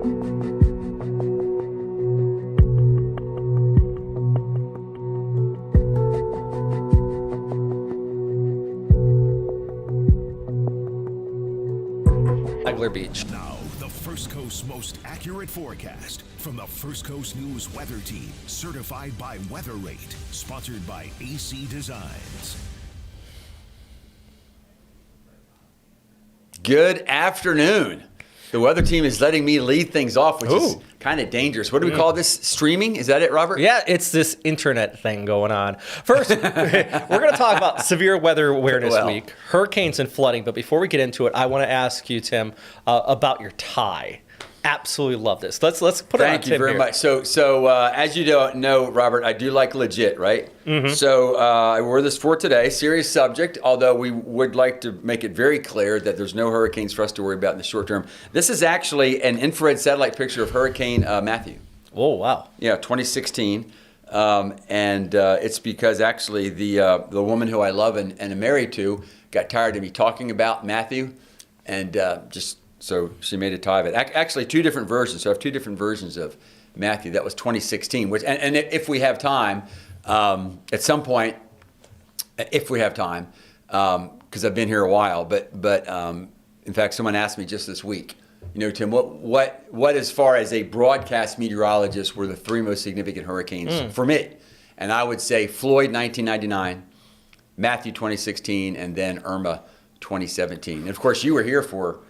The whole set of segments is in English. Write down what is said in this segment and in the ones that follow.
Beach. Now, the First Coast's most accurate forecast from the First Coast News Weather Team, certified by Weather Rate, sponsored by AC Designs. Good afternoon. The weather team is letting me lead things off, which is kind of dangerous. What do we call this? Streaming? Is that it, Robert? Yeah, it's this internet thing going on. First, we're going to talk about Severe Weather Awareness Week, hurricanes and flooding. But before we get into it, I want to ask you, Tim, about your tie. Absolutely love this. Let's put it on Tim. Thank you very much. So as you don't know, Robert, I do like legit, right? Mm-hmm. So I wore this for today. Serious subject, although we would like to make it very clear that there's no hurricanes for us to worry about in the short term. This is actually an infrared satellite picture of Hurricane Matthew. Oh, wow. Yeah, 2016. And it's because actually the woman who I love and am married to got tired of me talking about Matthew and so she made a tie of it. Actually, two different versions. So I have two different versions of Matthew. That was 2016. And if we have time, at some point, if we have time, because I've been here a while, but in fact, someone asked me just this week, Tim, what as far as a broadcast meteorologist were the three most significant hurricanes for me? And I would say Floyd 1999, Matthew 2016, and then Irma 2017. And of course, you were here for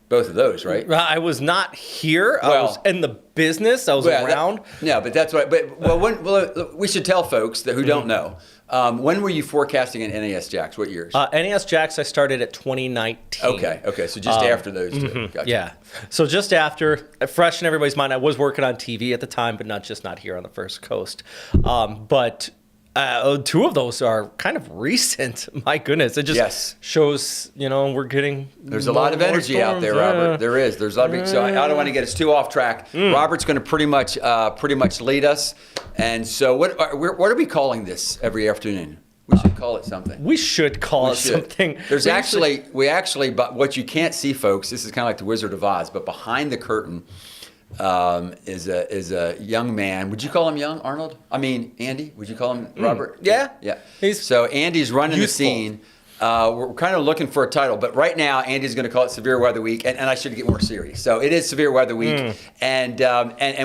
both of those, right? I was not here. I was in the business. I was around. But that's what. But we should tell folks who don't know. When were you forecasting in NAS Jax? What years? NAS Jax, I started at 2019. Okay. So just after those two. Mm-hmm. Gotcha. Yeah. So just after, fresh in everybody's mind. I was working on TV at the time, but not here on the First Coast. But two of those are kind of recent. My goodness, it just shows we're getting. There's a lot of energy out there, Robert. There is. There's a lot of. So I don't want to get us too off track. Robert's going to pretty much lead us. And so what are we calling this every afternoon? We should call it something. We should call it something. There's but what you can't see, folks. This is kind of like the Wizard of Oz, but behind the curtain. Is a young man. Would you call him young, Arnold? I mean, Andy. Would you call him Robert? Yeah. So Andy's running the scene. We're kind of looking for a title, but right now Andy's going to call it Severe Weather Week, and I should get more serious. So it is Severe Weather Week, and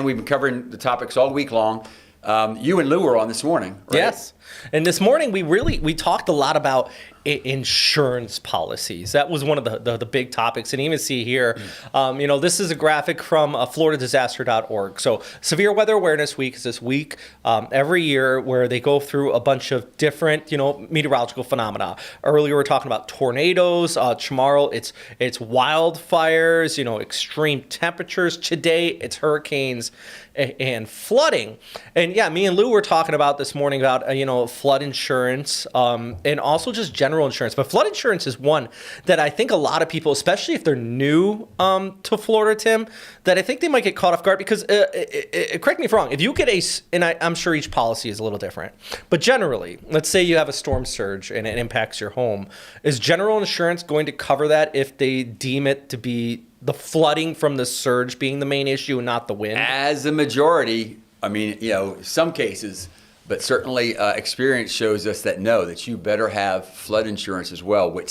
we've been covering the topics all week long. You and Lou were on this morning, right? Yes. And this morning we talked a lot about insurance policies. That was one of the big topics. And even see here, this is a graphic from floridadisaster.org. So Severe Weather Awareness Week is this week every year where they go through a bunch of different, meteorological phenomena. Earlier we were talking about tornadoes. Tomorrow it's wildfires, extreme temperatures. Today it's hurricanes and flooding. And yeah, me and Lou were talking about this morning about, flood insurance and also just general insurance. But flood insurance is one that I think a lot of people, especially if they're new to Florida, Tim, that I think they might get caught off guard because, correct me if I'm wrong, if you get I'm sure each policy is a little different, but generally, let's say you have a storm surge and it impacts your home. Is general insurance going to cover that if they deem it to be the flooding from the surge being the main issue and not the wind? As a majority, I mean, some cases, but certainly experience shows us that you better have flood insurance as well, which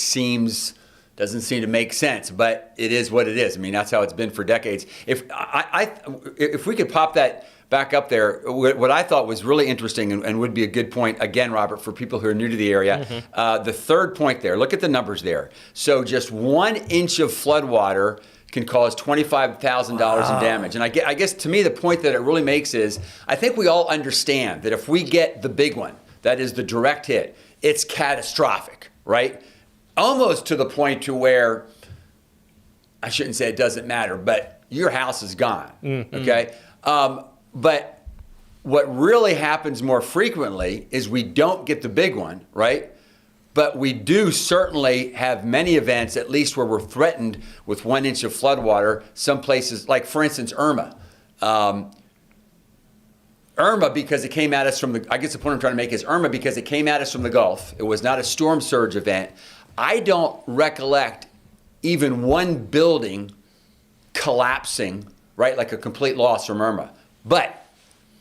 doesn't seem to make sense, but it is what it is. I mean, that's how it's been for decades. If we could pop that back up there, what I thought was really interesting and would be a good point, again, Robert, for people who are new to the area, the third point there, look at the numbers there. So just 1 inch of flood water can cause $25,000 in damage. And I guess to me, the point that it really makes is, I think we all understand that if we get the big one, that is the direct hit, it's catastrophic, right? Almost to the point to where, I shouldn't say it doesn't matter, but your house is gone, okay? But what really happens more frequently is we don't get the big one, right? But we do certainly have many events, at least where we're threatened with 1 inch of floodwater. Some places, like for instance, Irma. Irma, because it came at us from the point I'm trying to make is Irma because it came at us from the Gulf. It was not a storm surge event. I don't recollect even one building collapsing right? Like a complete loss from Irma. But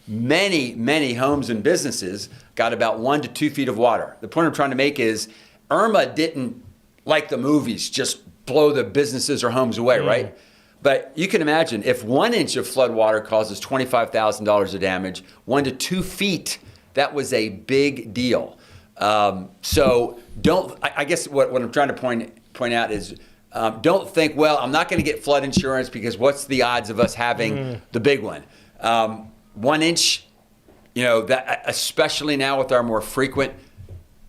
many homes and businesses got about 1 to 2 feet of water. The point I'm trying to make is Irma didn't, like the movies, just blow the businesses or homes away, right? But you can imagine if 1 inch of flood water causes $25,000 of damage, 1 to 2 feet, that was a big deal. So I guess what I'm trying to point out is don't think, well, I'm not going to get flood insurance because what's the odds of us having the big one? 1 inch, that especially now with our more frequent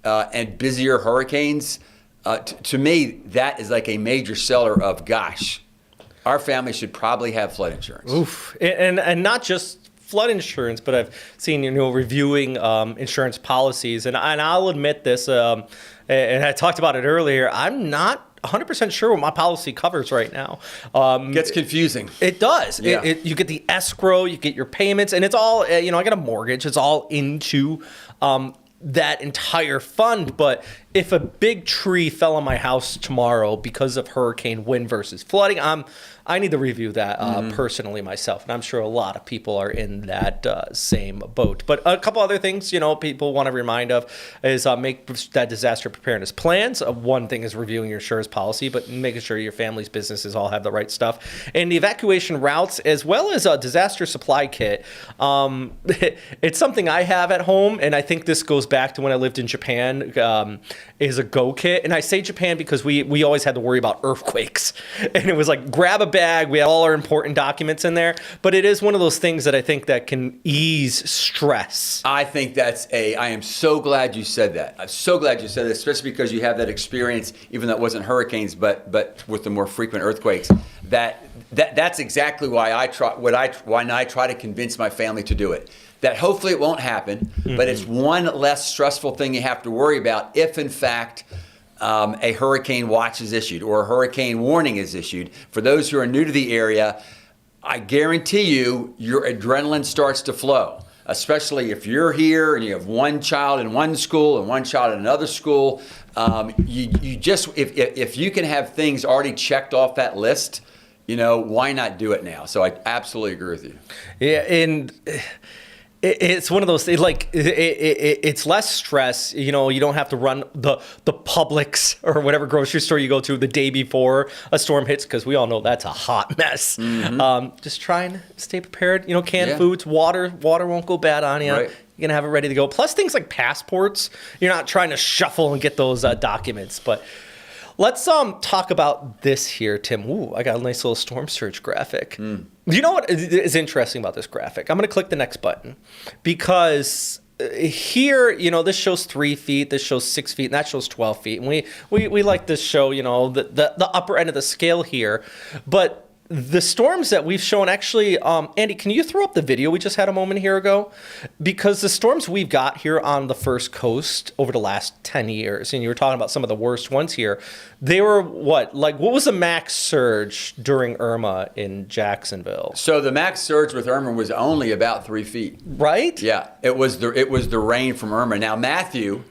and busier hurricanes, to me, that is like a major seller of, gosh, our family should probably have flood insurance. Oof. And not just flood insurance, but I've seen, reviewing insurance policies. And I'll admit this, and I talked about it earlier, I'm not 100% sure what my policy covers right now. Gets confusing. It does. Yeah. You get the escrow, you get your payments, and it's all, I got a mortgage. It's all into that entire fund. But if a big tree fell on my house tomorrow because of hurricane wind versus flooding, I need to review that personally myself. And I'm sure a lot of people are in that same boat. But a couple other things, people want to remind of is make that disaster preparedness plans. One thing is reviewing your insurance policy, but making sure your family's businesses all have the right stuff. And the evacuation routes, as well as a disaster supply kit. It's something I have at home, and I think this goes back to when I lived in Japan, is a go kit. And I say Japan because we always had to worry about earthquakes. And it was like, grab a bag. We had all our important documents in there. But it is one of those things that I think that can ease stress. I think I am so glad you said that. I'm so glad you said that, especially because you have that experience, even though it wasn't hurricanes, but with the more frequent earthquakes. That's exactly why I try to convince my family to do it. That hopefully it won't happen, but it's one less stressful thing you have to worry about if, in fact, a hurricane watch is issued or a hurricane warning is issued. For those who are new to the area, I guarantee you, your adrenaline starts to flow, especially if you're here and you have one child in one school and one child in another school. You just, if you can have things already checked off that list, why not do it now? So I absolutely agree with you. Yeah, and it's one of those things, like it's less stress. You don't have to run the Publix or whatever grocery store you go to the day before a storm hits, because we all know that's a hot mess. Just try and stay prepared. Canned foods, water won't go bad on you. Right. You're going to have it ready to go. Plus things like passports. You're not trying to shuffle and get those documents. But let's talk about this here, Tim. Ooh, I got a nice little storm surge graphic. You know what is interesting about this graphic? I'm going to click the next button because here, this shows 3 feet, this shows 6 feet, and that shows 12 feet. And we like to show, the upper end of the scale here. But the storms that we've shown, actually, Andy, can you throw up the video we just had a moment here ago? Because the storms we've got here on the First Coast over the last 10 years, and you were talking about some of the worst ones here, they were what was the max surge during Irma in Jacksonville? So the max surge with Irma was only about 3 feet. Right? Yeah, it was the rain from Irma. Now Matthew,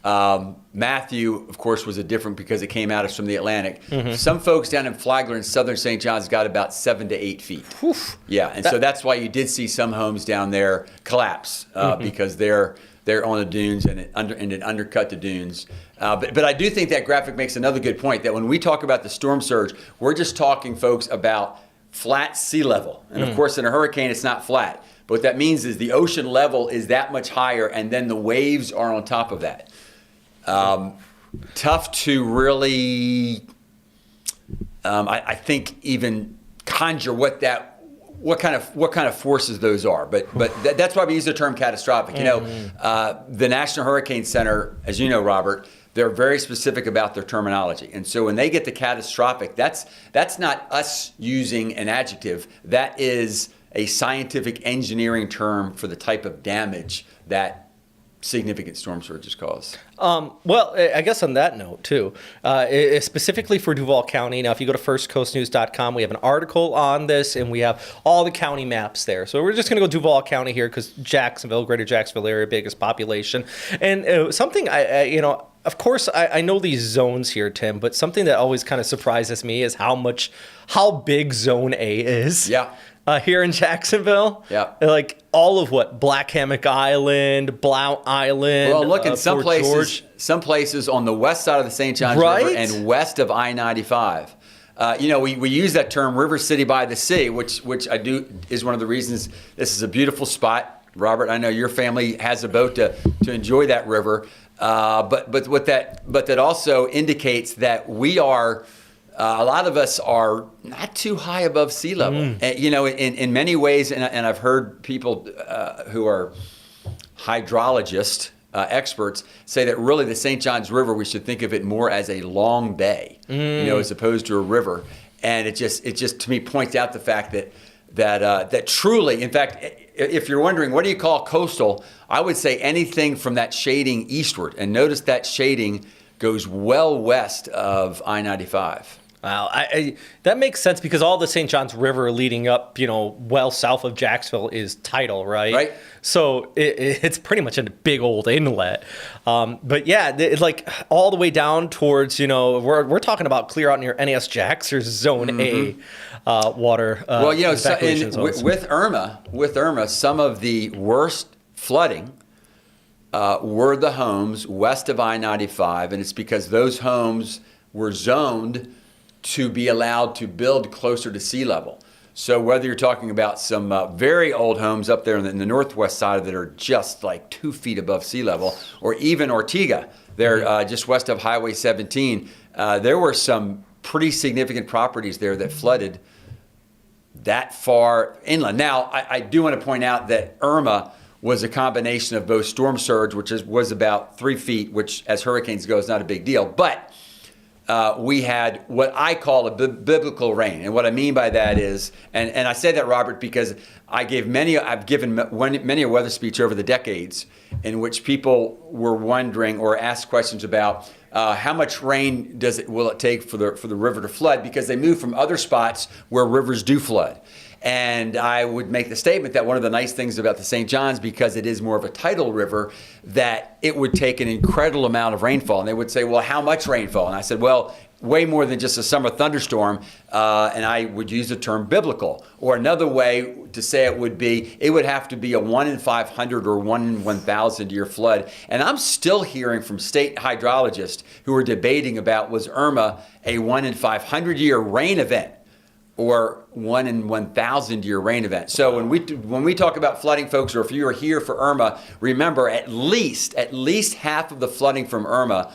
of course, was different because it came at us from the Atlantic. Some folks down in Flagler and southern St. John's got about 7 to 8 feet. Oof. Yeah, and so that's why you did see some homes down there collapse because they're on the dunes and it undercut the dunes. But I do think that graphic makes another good point, that when we talk about the storm surge, we're just talking, folks, about flat sea level. And of course, in a hurricane, it's not flat. But what that means is the ocean level is that much higher, and then the waves are on top of that. Tough to really, I think, even conjure what kind of forces those are. But that's why we use the term catastrophic. The National Hurricane Center, as you know, Robert, they're very specific about their terminology. And so when they get to catastrophic, that's not us using an adjective. That is a scientific engineering term for the type of damage that significant storm surges cause. Well, I guess on that note, too, specifically for Duval County, now if you go to firstcoastnews.com, we have an article on this, and we have all the county maps there. So we're just going to go Duval County here because Jacksonville, greater Jacksonville area, biggest population. And something, of course, I know these zones here, Tim, but something that always kind of surprises me is how big Zone A is. Yeah. here in Jacksonville. Yeah. Like all of Black Hammock Island, Blount Island. Well, look, in some Fort places, George. some places on the west side of the St. Johns Right? River and west of I-95. We use that term River City by the Sea, which is one of the reasons this is a beautiful spot. Robert, I know your family has a boat to enjoy that river, but that also indicates that we are. A lot of us are not too high above sea level. And, in many ways, and I've heard people who are hydrologists, experts, say that really the St. Johns River, we should think of it more as a long bay, as opposed to a river. And it just to me points out the fact that truly, in fact, if you're wondering what do you call coastal, I would say anything from that shading eastward. And notice that shading goes well west of I-95. Wow, that makes sense because all the St. Johns River leading up, well south of Jacksonville is tidal, right? Right. So it's pretty much a big old inlet. But yeah, it's like all the way down towards, we're talking about clear out near NAS Jacks or Zone A water. Well, evacuation zones. with Irma, some of the worst flooding were the homes west of I-95, and it's because those homes were zoned to be allowed to build closer to sea level. So whether you're talking about some very old homes up there in the northwest side that are just like 2 feet above sea level, or even Ortega, there just west of Highway 17, there were some pretty significant properties there that flooded that far inland. Now, I do want to point out that Irma was a combination of both storm surge, which was about 3 feet, which as hurricanes go is not a big deal, but we had what I call a biblical rain. And what I mean by that is, and I say that, Robert, because I've given many a weather speech over the decades in which people were wondering or asked questions about how much rain will it take for the river to flood, because they move from other spots where rivers do flood. And I would make the statement that one of the nice things about the St. Johns, because it is more of a tidal river, that it would take an incredible amount of rainfall. And they would say, well, how much rainfall? And I said, well, way more than just a summer thunderstorm. And I would use the term biblical. Or another way to say it would have to be a 1 in 500 or 1 in 1,000 year flood. And I'm still hearing from state hydrologists who are debating about, was Irma a 1 in 500 year rain event or 1 in 1,000 year rain event. So when we talk about flooding, folks, or if you are here for Irma, remember at least half of the flooding from Irma,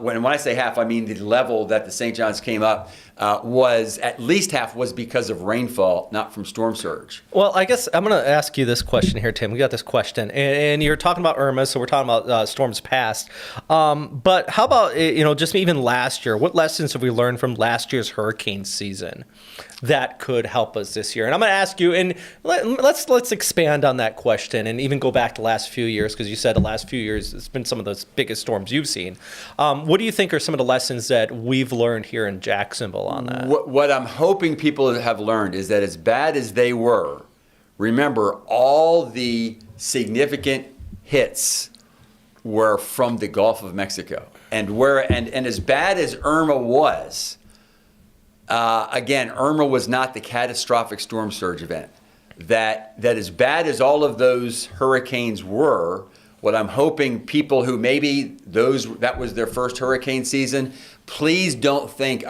when I say half, I mean the level that the St. Johns came up, was at least half was because of rainfall, not from storm surge. Well, I guess I'm going to ask you this question here, Tim. We got this question, and you're talking about Irma, so we're talking about storms past. But how about just even last year? What lessons have we learned from last year's hurricane season that could help us this year? And I'm going to ask you, and let's expand on that question, and even go back to the last few years, because you said the last few years it's been some of the biggest storms you've seen. What do you think are some of the lessons that we've learned here in Jacksonville on that? What I'm hoping people have learned is that as bad as they were, remember all the significant hits were from the Gulf of Mexico. And as bad as Irma was, again, Irma was not the catastrophic storm surge event. That as bad as all of those hurricanes were, what I'm hoping people who maybe that was their first hurricane season, please don't think,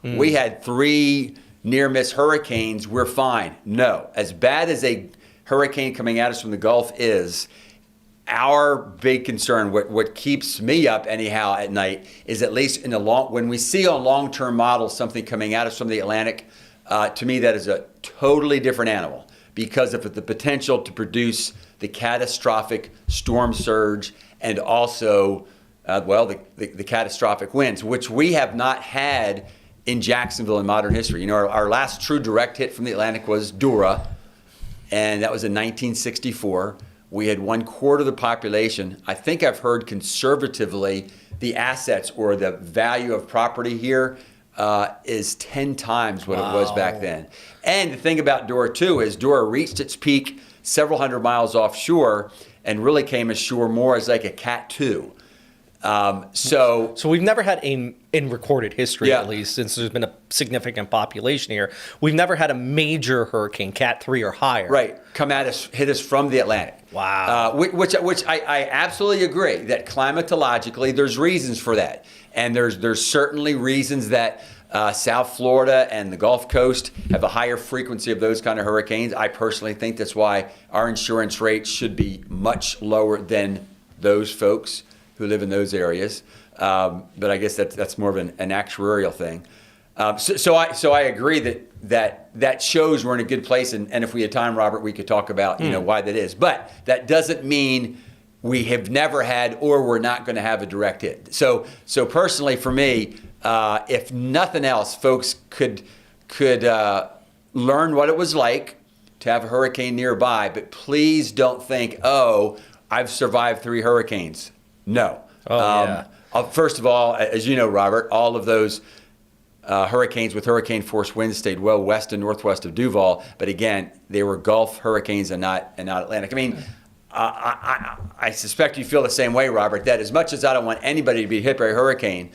we had 3 near-miss hurricanes, we're fine. No. As bad as a hurricane coming at us from the Gulf is, our big concern, what keeps me up anyhow at night, is at least when we see on long-term models something coming at us from the Atlantic, to me that is a totally different animal because of the potential to produce the catastrophic storm surge and also, the catastrophic winds, which we have not had in Jacksonville in modern history. Our last true direct hit from the Atlantic was Dura, and that was in 1964. We had 1/4 of the population. I think I've heard conservatively the assets or the value of property here is 10 times what it was back then. And the thing about Dura too is Dura reached its peak several hundred miles offshore and really came ashore more as like a Cat 2. So we've never had in recorded history, Yeah. at least, since there's been a significant population here, we've never had a major hurricane, Cat 3 or higher. Right, come at us, hit us from the Atlantic. Wow. Which I absolutely agree that climatologically there's reasons for that, and there's certainly reasons that South Florida and the Gulf Coast have a higher frequency of those kind of hurricanes. I personally think that's why our insurance rates should be much lower than those folks who live in those areas. But I guess that's more of an actuarial thing. So I agree that shows we're in a good place, and if we had time, Robert, we could talk about why that is. But that doesn't mean we have never had or we're not going to have a direct hit. So personally, for me, if nothing else, folks could learn what it was like to have a hurricane nearby. But please don't think, oh, I've survived 3 hurricanes. No. First of all, as you know, Robert, all of those hurricanes with hurricane force winds stayed well west and northwest of Duval, but again, they were Gulf hurricanes and not Atlantic. I mean, I suspect you feel the same way, Robert, that as much as I don't want anybody to be hit by a hurricane,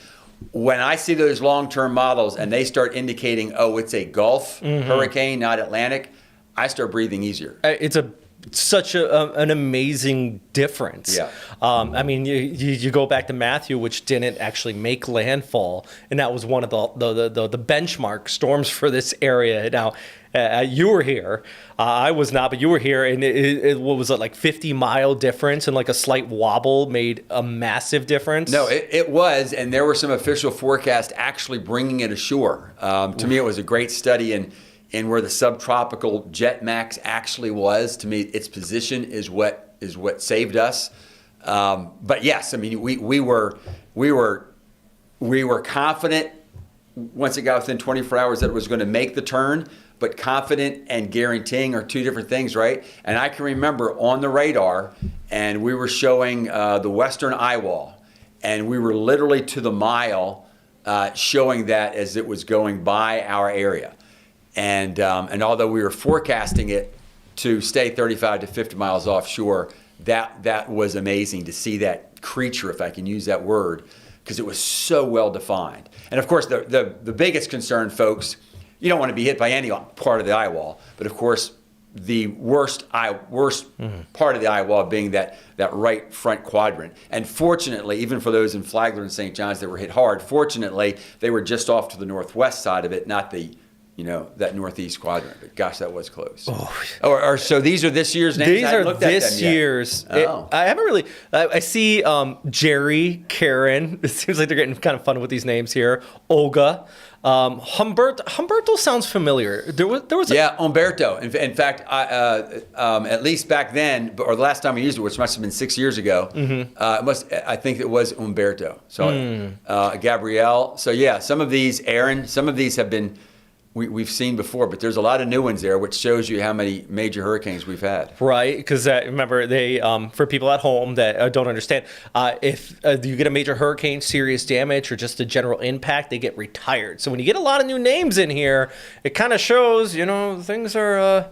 when I see those long-term models and they start indicating, oh, it's a Gulf hurricane, not Atlantic, I start breathing easier. It's such an amazing difference. Yeah. I mean, you go back to Matthew, which didn't actually make landfall, and that was one of the benchmark storms for this area. Now, you were here. I was not, but you were here, and what was it, like 50-mile difference, and like a slight wobble made a massive difference? No, it was, and there were some official forecasts actually bringing it ashore. To me, it was a great study in where the subtropical jet max actually was. To me, its position is what saved us. But yes, I mean, we were confident once it got within 24 hours that it was going to make the turn. But confident and guaranteeing are two different things, right? And I can remember on the radar, and we were showing the western eye wall, and we were literally to the mile showing that as it was going by our area. And although we were forecasting it to stay 35 to 50 miles offshore, that was amazing to see that creature, if I can use that word, because it was so well defined. And of course, the biggest concern, folks, you don't want to be hit by any part of the eye wall, but of course, the worst part of the eye wall being that right front quadrant. And fortunately, even for those in Flagler and St. John's that were hit hard, fortunately, they were just off to the northwest side of it, not that northeast quadrant. But gosh, that was close. Or so these are this year's names? These are this year's. Oh. I haven't really. I see Jerry, Karen. It seems like they're getting kind of fun with these names here. Olga. Humberto sounds familiar. There was Umberto. In fact, at least back then, or the last time I used it, which must have been 6 years ago, I think it was Umberto. So Gabrielle. So yeah, some of these, Aaron, some of these have been we've seen before, but there's a lot of new ones there, which shows you how many major hurricanes we've had. Right, because remember, they for people at home that don't understand, if you get a major hurricane, serious damage, or just a general impact, they get retired. So when you get a lot of new names in here, it kind of shows, things are...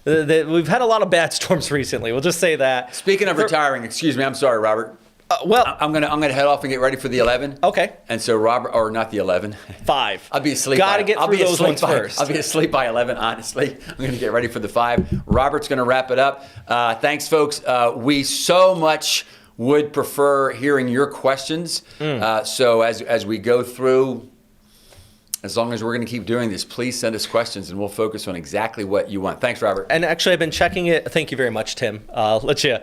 we've had a lot of bad storms recently. We'll just say that. Speaking of retiring, excuse me, I'm sorry, Robert. I'm gonna head off and get ready for the 11. Okay. And so Robert, or not the 11. 5. I'll be asleep. Gotta get through those ones first. I'll be asleep by 11. Honestly, I'm gonna get ready for the 5. Robert's gonna wrap it up. Thanks, folks. We so much would prefer hearing your questions. So as we go through. As long as we're going to keep doing this, please send us questions and we'll focus on exactly what you want. Thanks, Robert. And actually, I've been checking it. Thank you very much, Tim. Let you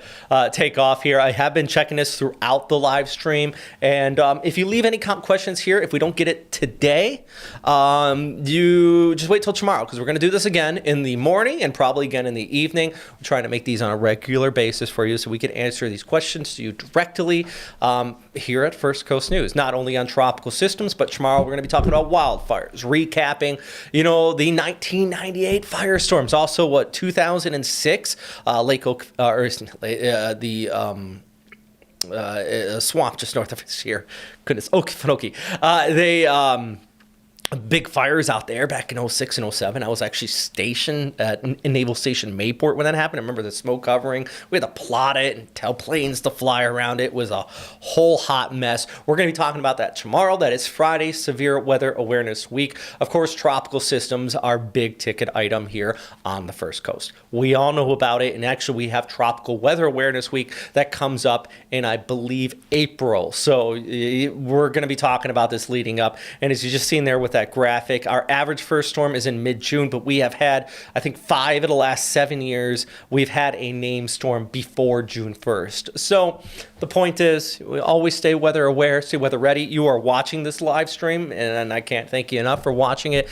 take off here. I have been checking this throughout the live stream. And if you leave any questions here, if we don't get it today, you just wait till tomorrow, because we're going to do this again in the morning and probably again in the evening. We're trying to make these on a regular basis for you so we can answer these questions to you directly here at First Coast News, not only on tropical systems, but tomorrow we're going to be talking about wildfires, recapping, the 1998 firestorms, also 2006 Lake Oak, swamp just north of us here. Goodness, Okefenokee. big fires out there back in 06 and 07. I was actually stationed at Naval Station Mayport when that happened. I remember the smoke covering. We had to plot it and tell planes to fly around it. It was a whole hot mess. We're going to be talking about that tomorrow. That is Friday, Severe Weather Awareness Week. Of course, tropical systems are big ticket item here on the First Coast. We all know about it, and actually we have Tropical Weather Awareness Week that comes up in, I believe, April. So we're going to be talking about this leading up. And as you just seen there with that graphic, our average first storm is in mid-June, but we have had, I think, 5 of the last 7 years, we've had a named storm before June 1st. So the point is, we always stay weather aware, stay weather ready. You are watching this live stream, and I can't thank you enough for watching it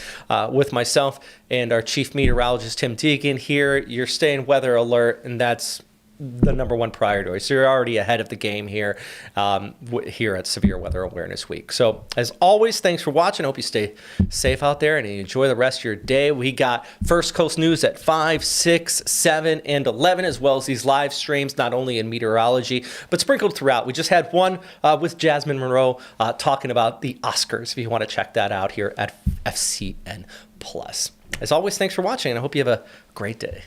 with myself and our chief meteorologist, Tim Deegan here. You're staying weather alert, and that's the number one priority. So you're already ahead of the game here here at Severe Weather Awareness Week. So as always, thanks for watching. I hope you stay safe out there and enjoy the rest of your day. We got First Coast News at 5, 6, 7, and 11, as well as these live streams, not only in meteorology, but sprinkled throughout. We just had one with Jasmine Monroe talking about the Oscars, if you want to check that out here at FCN Plus. As always, thanks for watching, and I hope you have a great day.